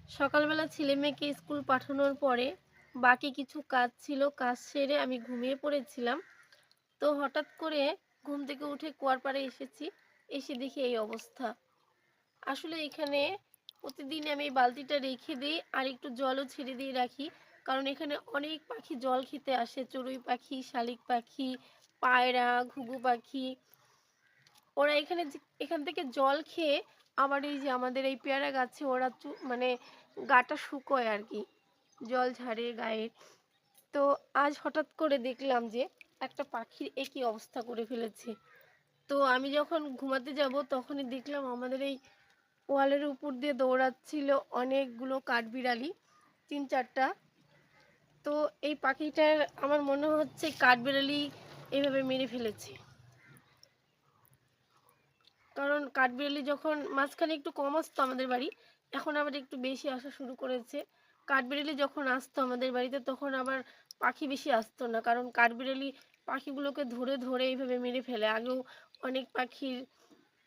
সকালবেলা ছেলেমেয়েকে স্কুল পাঠানোর পরে বাকি কিছু কাজ ছিল, কাজ সেরে আমি ঘুমিয়ে পড়েছিলাম। তো হঠাৎ করে ঘুম থেকে উঠে কুয়ার পাড়ে এসেছি, এসে দেখি এই অবস্থা। আসলে এখানে প্রতিদিন আমি এই বালতিটা রেখে দিই আর একটু জলও ছেড়ে দিয়ে রাখি, কারণ এখানে অনেক পাখি জল খেতে আসে, চড়ুই পাখি, শালিক পাখি, পায়রা, ঘুঘু পাখি। ওরা এখান থেকে জল খেয়ে আবার এই যে আমাদের এই পেয়ারা গাছে ওরা মানে গাটা শুকোয় আর কি, জল ঝাড়ে গায়ে। তো আজ হঠাৎ করে দেখলাম যে একটা পাখির একই অবস্থা করে ফেলেছে। তো আমি যখন ঘুমাতে যাব তখনই দেখলাম আমাদের এই ওয়ালের উপর দিয়ে দৌড়াচ্ছিল অনেকগুলো কাঠবিড়ালি, 3-4টা। তো এই পাখিটার আমার মনে হচ্ছে কাঠবিড়ালি এইভাবে মেরে ফেলেছে। কারণ কাঠবিড়ালি যখন মাঝখানে একটু কম আসতো আমাদের বাড়ি, এখন আবার একটু বেশি আসা শুরু করেছে। কাঠবিড়ালি যখন আসতো আমাদের বাড়িতে তখন আবার পাখি বেশি আসতো না, কারণ কাঠবিড়ালি পাখিগুলোকে ধরে ধরে এইভাবে মেরে ফেলে। আগেও অনেক পাখির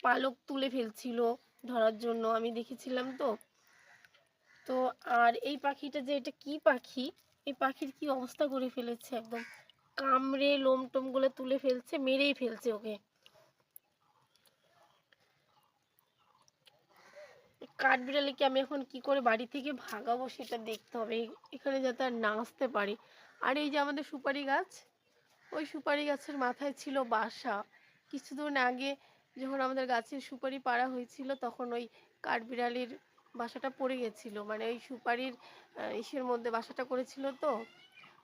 পালক তুলে ফেলছিল ধরার জন্য, আমি দেখেছিলাম। তো তো আর এই পাখিটা যে এটা কি পাখি, এই পাখির কি অবস্থা করে ফেলেছে, একদম কামড়ে লোম টোম গুলো তুলে ফেলছে, মেরেই ফেলছে ওকে। কাঠবিড়ালিকে আমি এখন কি করে বাড়ি থেকে ভাগাবো সেটা দেখতে হবে, এখানে যাতে আর না আসতে পারে। আর এই যে আমাদের সুপারি গাছ, ওই সুপারি গাছের মাথায় ছিল বাসা। কিছুদিন আগে যখন আমাদের গাছের সুপারি পাড়া হয়েছিল তখন ওই কাঠবিড়ালির বাসাটা পড়ে গেছিল, মানে ওই সুপারির ইসের মধ্যে বাসাটা করেছিল। তো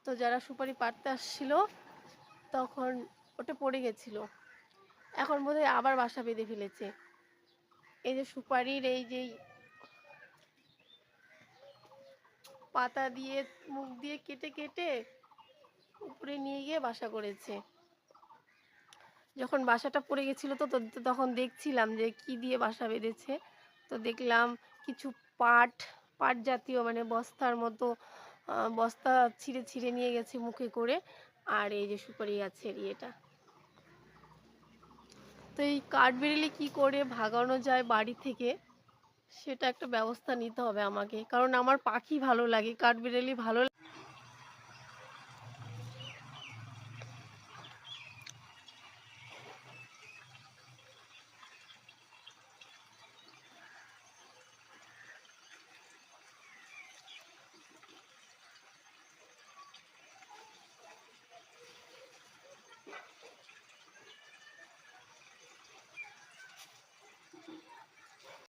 তো যারা সুপারি পাড়তে আসছিল তখন ওটা পড়ে গেছিল। এখন বোধহয় আবার বাসা বেঁধে ফেলেছে। এই যে সুপারির এই যে পাতা দিয়ে মুখ দিয়ে কেটে কেটে উপরে নিয়ে গিয়ে বাসা করেছে। যখন বাসাটা পড়ে গেছিল তো তখন দেখছিলাম যে কি দিয়ে বাসা বেঁধেছে। তো দেখলাম কিছু পাট, পাট জাতীয় মানে বস্তার মতো, বস্তা ছিঁড়ে ছিঁড়ে নিয়ে গেছে মুখে করে। আর এই যে সুপারি গাছের ইয়েটা। তো এই কাঠবিড়ালি কি করে ভাগানো যায় বাড়ি থেকে, সেটা একটা ব্যবস্থা নিতে হবে আমাকে, কারণ আমার পাখি ভালো লাগে, কাঠবিড়ালি ভালো